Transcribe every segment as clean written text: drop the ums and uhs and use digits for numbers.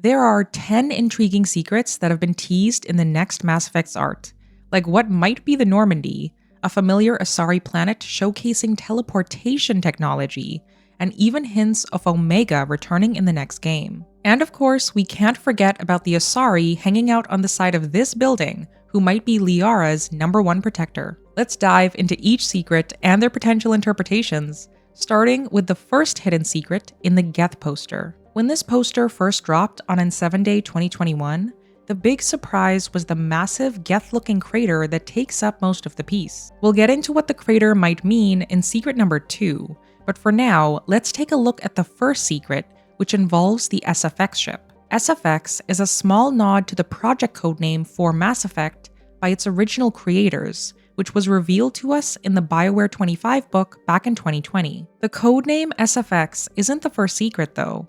There are 10 intriguing secrets that have been teased in the next Mass Effect's art, like what might be the Normandy, a familiar Asari planet showcasing teleportation technology, and even hints of Omega returning in the next game. And of course, we can't forget about the Asari hanging out on the side of this building, who might be Liara's #1 protector. Let's dive into each secret and their potential interpretations, starting with the first hidden secret in the Geth poster. When this poster first dropped on N7 Day 2021, the big surprise was the massive Geth-looking crater that takes up most of the piece. We'll get into what the crater might mean in secret number 2, but for now, let's take a look at the first secret, which involves the SFX ship. SFX is a small nod to the project codename for Mass Effect by its original creators, which was revealed to us in the BioWare 25 book back in 2020. The codename SFX isn't the first secret though.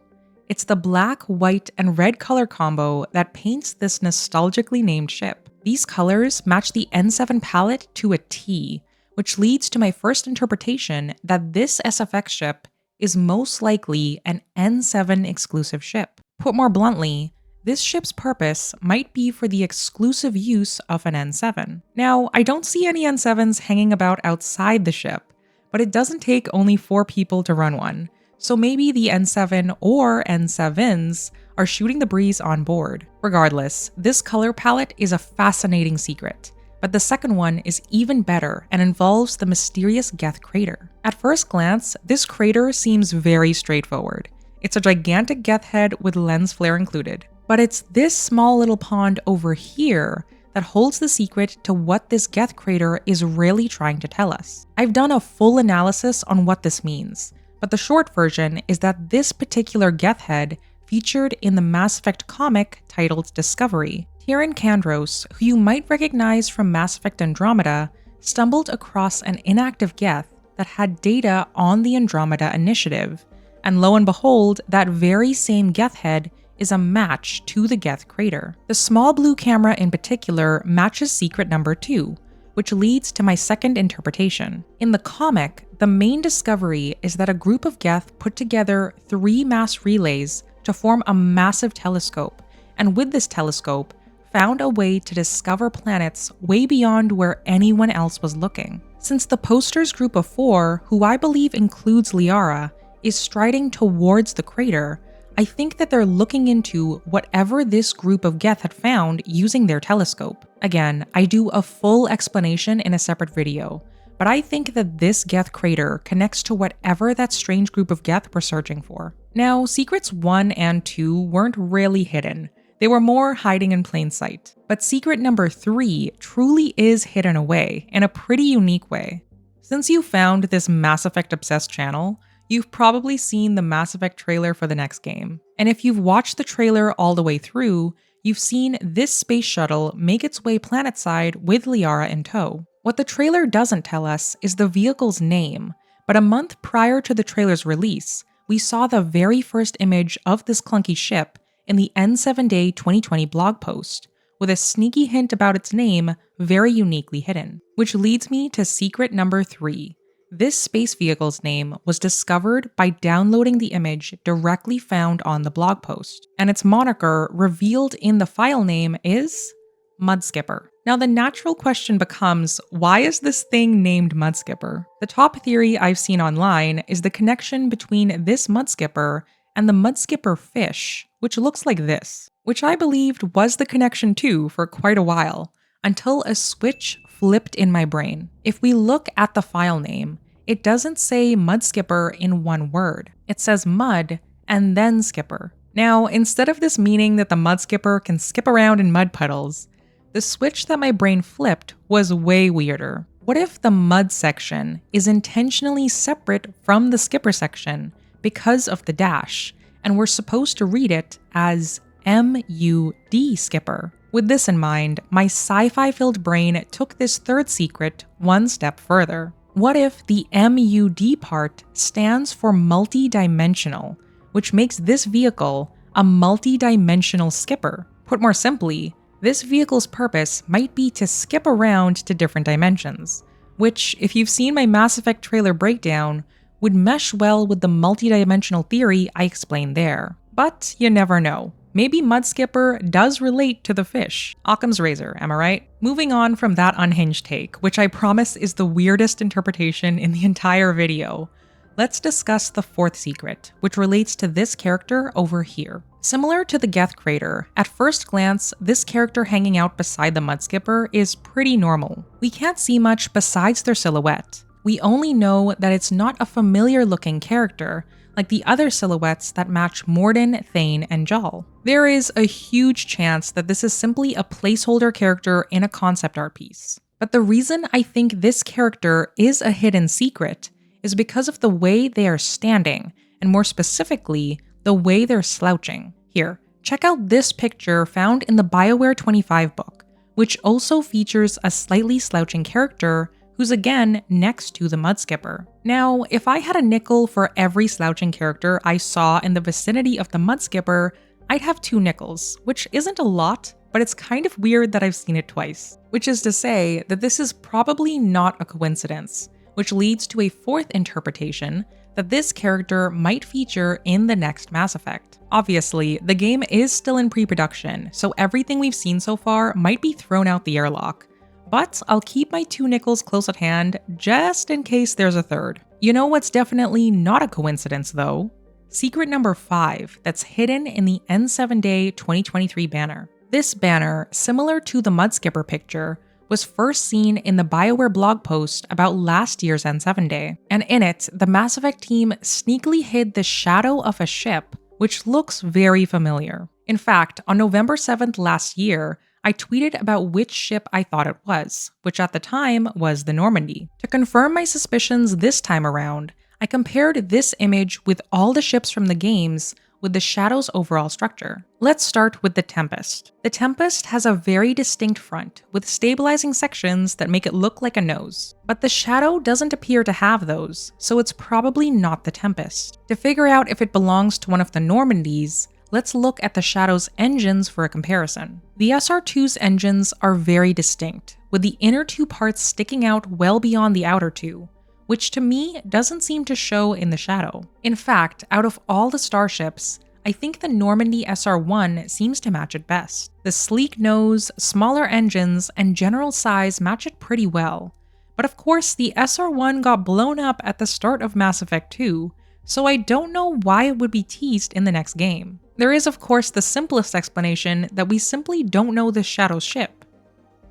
It's the black, white, and red color combo that paints this nostalgically named ship. These colors match the N7 palette to a T, which leads to my first interpretation that this SFX ship is most likely an N7 exclusive ship. Put more bluntly, this ship's purpose might be for the exclusive use of an N7. Now, I don't see any N7s hanging about outside the ship, but it doesn't take only 4 people to run one. So maybe the N7 or N7s are shooting the breeze on board. Regardless, this color palette is a fascinating secret, but the second one is even better and involves the mysterious Geth crater. At first glance, this crater seems very straightforward. It's a gigantic Geth head with lens flare included, but it's this small little pond over here that holds the secret to what this Geth crater is really trying to tell us. I've done a full analysis on what this means, but the short version is that this particular Geth head featured in the Mass Effect comic titled Discovery. Kieran Kandros, who you might recognize from Mass Effect Andromeda, stumbled across an inactive Geth that had data on the Andromeda initiative, and lo and behold, that very same Geth head is a match to the Geth crater. The small blue camera in particular matches secret number 2, which leads to my second interpretation. In the comic, the main discovery is that a group of Geth put together 3 mass relays to form a massive telescope, and with this telescope, found a way to discover planets way beyond where anyone else was looking. Since the poster's group of 4, who I believe includes Liara, is striding towards the crater, I think that they're looking into whatever this group of Geth had found using their telescope. Again, I do a full explanation in a separate video, but I think that this Geth crater connects to whatever that strange group of Geth were searching for. Now, secrets 1 and 2 weren't really hidden. They were more hiding in plain sight. But secret number 3 truly is hidden away in a pretty unique way. Since you found this Mass Effect obsessed channel, you've probably seen the Mass Effect trailer for the next game. And if you've watched the trailer all the way through, you've seen this space shuttle make its way planetside with Liara in tow. What the trailer doesn't tell us is the vehicle's name, but a month prior to the trailer's release, we saw the very first image of this clunky ship in the N7 Day 2020 blog post, with a sneaky hint about its name very uniquely hidden. Which leads me to secret number 3. This space vehicle's name was discovered by downloading the image directly found on the blog post, and its moniker revealed in the file name is Mudskipper. Now the natural question becomes, why is this thing named Mudskipper? The top theory I've seen online is the connection between this Mudskipper and the Mudskipper fish, which looks like this, which I believed was the connection too for quite a while, until a switch flipped in my brain. If we look at the file name, it doesn't say Mudskipper in one word. It says mud and then skipper. Now, instead of this meaning that the Mudskipper can skip around in mud puddles, the switch that my brain flipped was way weirder. What if the mud section is intentionally separate from the skipper section because of the dash, and we're supposed to read it as M-U-D skipper? With this in mind, my sci-fi filled brain took this third secret one step further. What if the MUD part stands for multi-dimensional, which makes this vehicle a multi-dimensional skipper? Put more simply, this vehicle's purpose might be to skip around to different dimensions, which, if you've seen my Mass Effect trailer breakdown, would mesh well with the multi-dimensional theory I explained there. But you never know. Maybe Mudskipper does relate to the fish. Occam's razor, am I right? Moving on from that unhinged take, which I promise is the weirdest interpretation in the entire video, let's discuss the fourth secret, which relates to this character over here. Similar to the Geth crater, at first glance, this character hanging out beside the Mudskipper is pretty normal. We can't see much besides their silhouette. We only know that it's not a familiar looking character, like the other silhouettes that match Morden, Thane, and Jal. There is a huge chance that this is simply a placeholder character in a concept art piece. But the reason I think this character is a hidden secret is because of the way they are standing, and more specifically, the way they're slouching. Here, check out this picture found in the BioWare 25 book, which also features a slightly slouching character who's again next to the Mudskipper. Now, if I had a nickel for every slouching character I saw in the vicinity of the Mudskipper, I'd have 2 nickels, which isn't a lot, but it's kind of weird that I've seen it twice. Which is to say that this is probably not a coincidence, which leads to a fourth interpretation that this character might feature in the next Mass Effect. Obviously, the game is still in pre-production, so everything we've seen so far might be thrown out the airlock. But I'll keep my 2 nickels close at hand just in case there's a third. You know what's definitely not a coincidence though? Secret number 5 that's hidden in the N7 Day 2023 banner. This banner, similar to the Mudskipper picture, was first seen in the BioWare blog post about last year's N7 Day, and in it, the Mass Effect team sneakily hid the shadow of a ship, which looks very familiar. In fact, on November 7th last year, I tweeted about which ship I thought it was, which at the time was the Normandy. To confirm my suspicions this time around, I compared this image with all the ships from the games with the Shadow's overall structure. Let's start with the Tempest. The Tempest has a very distinct front, with stabilizing sections that make it look like a nose. But the Shadow doesn't appear to have those, so it's probably not the Tempest. To figure out if it belongs to one of the Normandys, let's look at the Shadow's engines for a comparison. The SR2's engines are very distinct, with the inner 2 parts sticking out well beyond the outer 2, which to me doesn't seem to show in the Shadow. In fact, out of all the starships, I think the Normandy SR1 seems to match it best. The sleek nose, smaller engines, and general size match it pretty well. But of course, the SR1 got blown up at the start of Mass Effect 2, so I don't know why it would be teased in the next game. There is of course the simplest explanation that we simply don't know this Shadow's ship.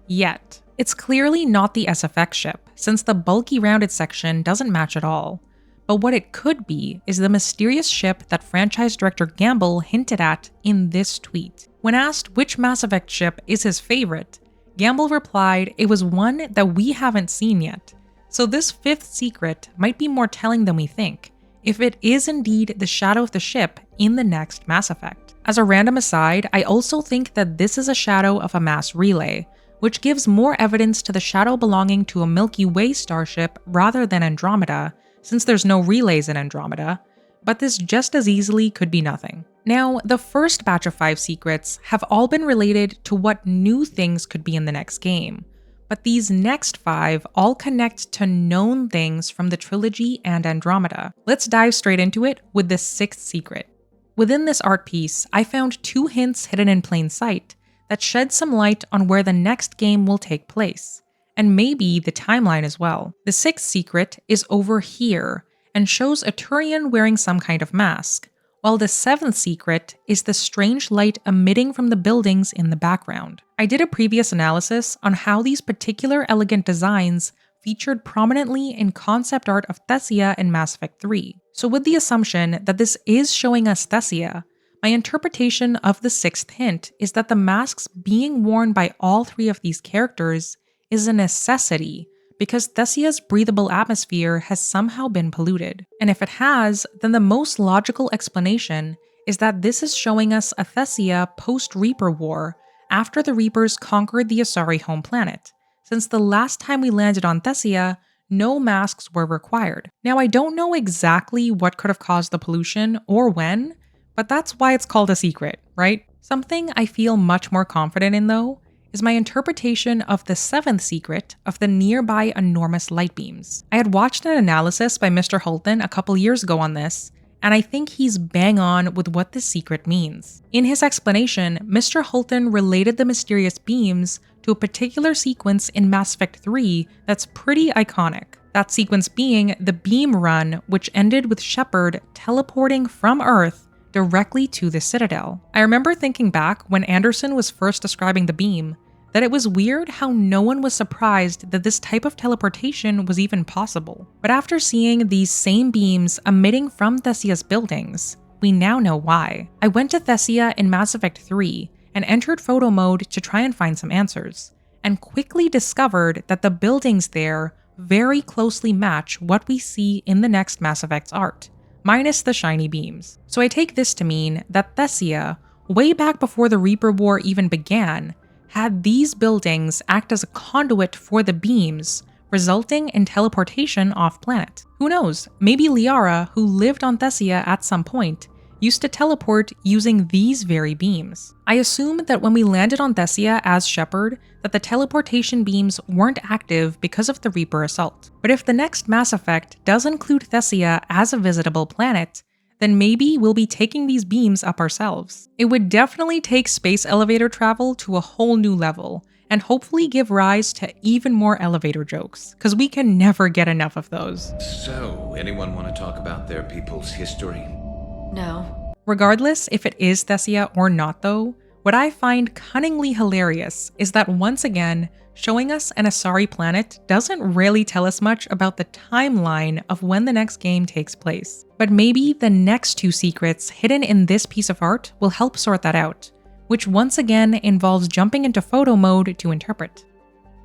Yet. It's clearly not the SFX ship, since the bulky rounded section doesn't match at all. But what it could be is the mysterious ship that franchise director Gamble hinted at in this tweet. When asked which Mass Effect ship is his favorite, Gamble replied it was one that we haven't seen yet. So this 5th secret might be more telling than we think, if it is indeed the shadow of the ship in the next Mass Effect. As a random aside, I also think that this is a shadow of a mass relay, which gives more evidence to the shadow belonging to a Milky Way starship rather than Andromeda, since there's no relays in Andromeda, but this just as easily could be nothing. Now, the first batch of 5 secrets have all been related to what new things could be in the next game, but these next 5 all connect to known things from the trilogy and Andromeda. Let's dive straight into it with the 6th secret. Within this art piece, I found 2 hints hidden in plain sight that shed some light on where the next game will take place, and maybe the timeline as well. The 6th secret is over here, and shows a Turian wearing some kind of mask, while the 7th secret is the strange light emitting from the buildings in the background. I did a previous analysis on how these particular elegant designs featured prominently in concept art of Thessia in Mass Effect 3, so with the assumption that this is showing us Thessia, my interpretation of the 6th hint is that the masks being worn by all 3 of these characters is a necessity because Thessia's breathable atmosphere has somehow been polluted. And if it has, then the most logical explanation is that this is showing us a Thessia post-Reaper War after the Reapers conquered the Asari home planet, since the last time we landed on Thessia, no masks were required. Now I don't know exactly what could have caused the pollution or when, but that's why it's called a secret, right? Something I feel much more confident in though, is my interpretation of the 7th secret of the nearby enormous light beams. I had watched an analysis by Mr. Hulton a couple years ago on this, and I think he's bang on with what this secret means. In his explanation, Mr. Hulton related the mysterious beams to a particular sequence in Mass Effect 3 that's pretty iconic. That sequence being the beam run, which ended with Shepard teleporting from Earth directly to the Citadel. I remember thinking back when Anderson was first describing the beam, that it was weird how no one was surprised that this type of teleportation was even possible. But after seeing these same beams emitting from Thessia's buildings, we now know why. I went to Thessia in Mass Effect 3 and entered photo mode to try and find some answers, and quickly discovered that the buildings there very closely match what we see in the next Mass Effect's art, minus the shiny beams. So I take this to mean that Thessia, way back before the Reaper War even began, had these buildings act as a conduit for the beams, resulting in teleportation off-planet. Who knows, maybe Liara, who lived on Thessia at some point, used to teleport using these very beams. I assume that when we landed on Thessia as Shepard, that the teleportation beams weren't active because of the Reaper assault. But if the next Mass Effect does include Thessia as a visitable planet, then maybe we'll be taking these beams up ourselves. It would definitely take space elevator travel to a whole new level, and hopefully give rise to even more elevator jokes, because we can never get enough of those. So, anyone want to talk about their people's history? No. Regardless if it is Thessia or not though, what I find cunningly hilarious is that once again, showing us an Asari planet doesn't really tell us much about the timeline of when the next game takes place. But maybe the next two secrets hidden in this piece of art will help sort that out, which once again involves jumping into photo mode to interpret.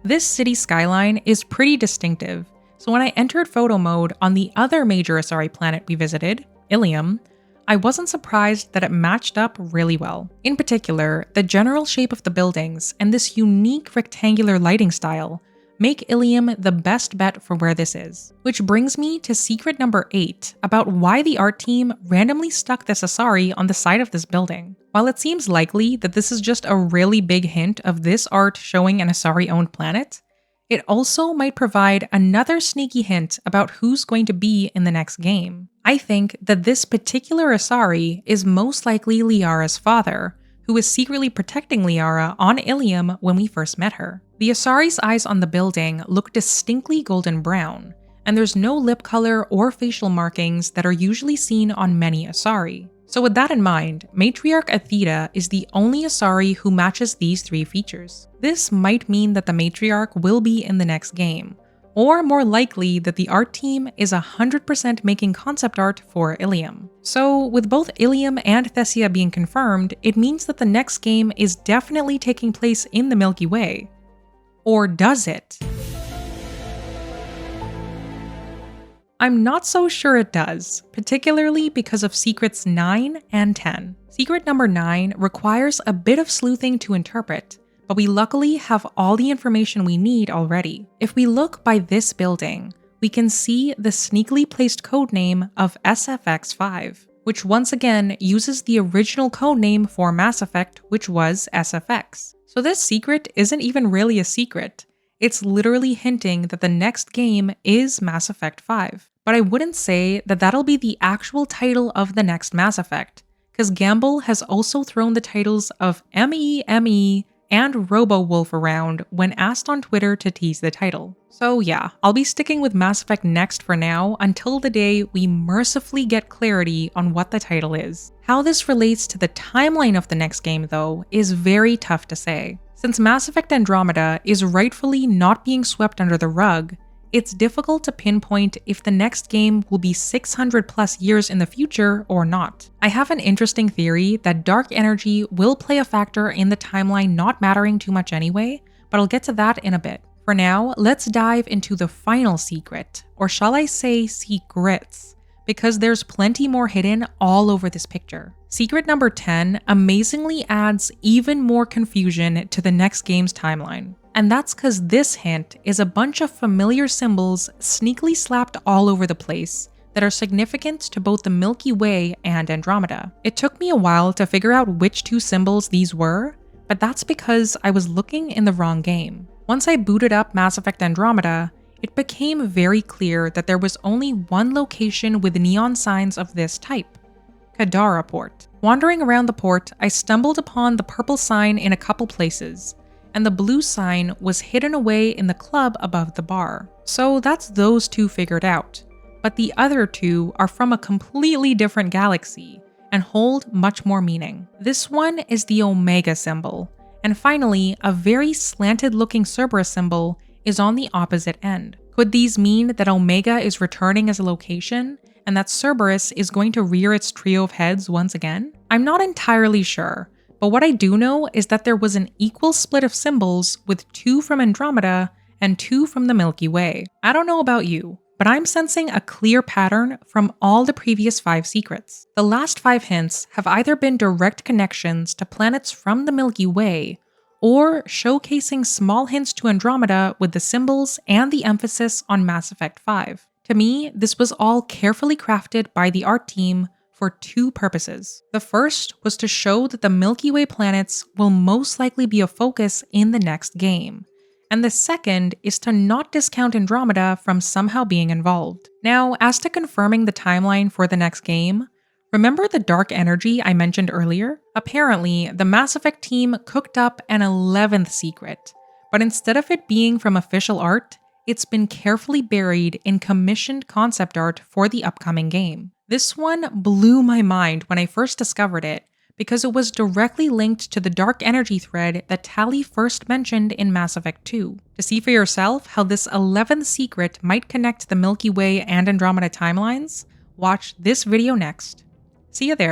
This city skyline is pretty distinctive, so when I entered photo mode on the other major Asari planet we visited, Ilium, I wasn't surprised that it matched up really well. In particular, the general shape of the buildings and this unique rectangular lighting style make Ilium the best bet for where this is. Which brings me to secret number 8 about why the art team randomly stuck this Asari on the side of this building. While it seems likely that this is just a really big hint of this art showing an Asari-owned planet, it also might provide another sneaky hint about who's going to be in the next game. I think that this particular Asari is most likely Liara's father, who is secretly protecting Liara on Ilium when we first met her. The Asari's eyes on the building look distinctly golden brown, and there's no lip color or facial markings that are usually seen on many Asari. So with that in mind, Matriarch Athena is the only Asari who matches these three features. This might mean that the Matriarch will be in the next game, or more likely that the art team is 100% making concept art for Ilium. So with both Ilium and Thessia being confirmed, it means that the next game is definitely taking place in the Milky Way. Or does it? I'm not so sure it does, particularly because of secrets 9 and 10. Secret number 9 requires a bit of sleuthing to interpret, but we luckily have all the information we need already. If we look by this building, we can see the sneakily placed codename of SFX-5, which once again uses the original codename for Mass Effect, which was SFX. So this secret isn't even really a secret. It's literally hinting that the next game is Mass Effect 5. But I wouldn't say that that'll be the actual title of the next Mass Effect, because Gamble has also thrown the titles of ME and Robo-Wolf around when asked on Twitter to tease the title. So yeah, I'll be sticking with Mass Effect Next for now until the day we mercifully get clarity on what the title is. How this relates to the timeline of the next game though is very tough to say. Since Mass Effect Andromeda is rightfully not being swept under the rug, it's difficult to pinpoint if the next game will be 600 plus years in the future or not. I have an interesting theory that dark energy will play a factor in the timeline not mattering too much anyway, but I'll get to that in a bit. For now, let's dive into the final secret, or shall I say secrets, because there's plenty more hidden all over this picture. Secret number 10 amazingly adds even more confusion to the next game's timeline. And that's because this hint is a bunch of familiar symbols sneakily slapped all over the place that are significant to both the Milky Way and Andromeda. It took me a while to figure out which two symbols these were, but that's because I was looking in the wrong game. Once I booted up Mass Effect Andromeda, it became very clear that there was only one location with neon signs of this type: Kadara Port. Wandering around the port, I stumbled upon the purple sign in a couple places, and the blue sign was hidden away in the club above the bar. So that's those two figured out. But the other two are from a completely different galaxy and hold much more meaning. This one is the Omega symbol, and finally, a very slanted-looking Cerberus symbol is on the opposite end. Could these mean that Omega is returning as a location, and that Cerberus is going to rear its trio of heads once again? I'm not entirely sure, but what I do know is that there was an equal split of symbols with 2 from Andromeda and 2 from the Milky Way. I don't know about you, but I'm sensing a clear pattern from all the previous 5 secrets. The last 5 hints have either been direct connections to planets from the Milky Way, or showcasing small hints to Andromeda with the symbols and the emphasis on Mass Effect 5. To me, this was all carefully crafted by the art team for 2 purposes. The first was to show that the Milky Way planets will most likely be a focus in the next game, and the second is to not discount Andromeda from somehow being involved. Now, as to confirming the timeline for the next game, remember the dark energy I mentioned earlier? Apparently, the Mass Effect team cooked up an 11th secret, but instead of it being from official art, it's been carefully buried in commissioned concept art for the upcoming game. This one blew my mind when I first discovered it, because it was directly linked to the dark energy thread that Tali first mentioned in Mass Effect 2. To see for yourself how this 11th secret might connect the Milky Way and Andromeda timelines, watch this video next. See you there.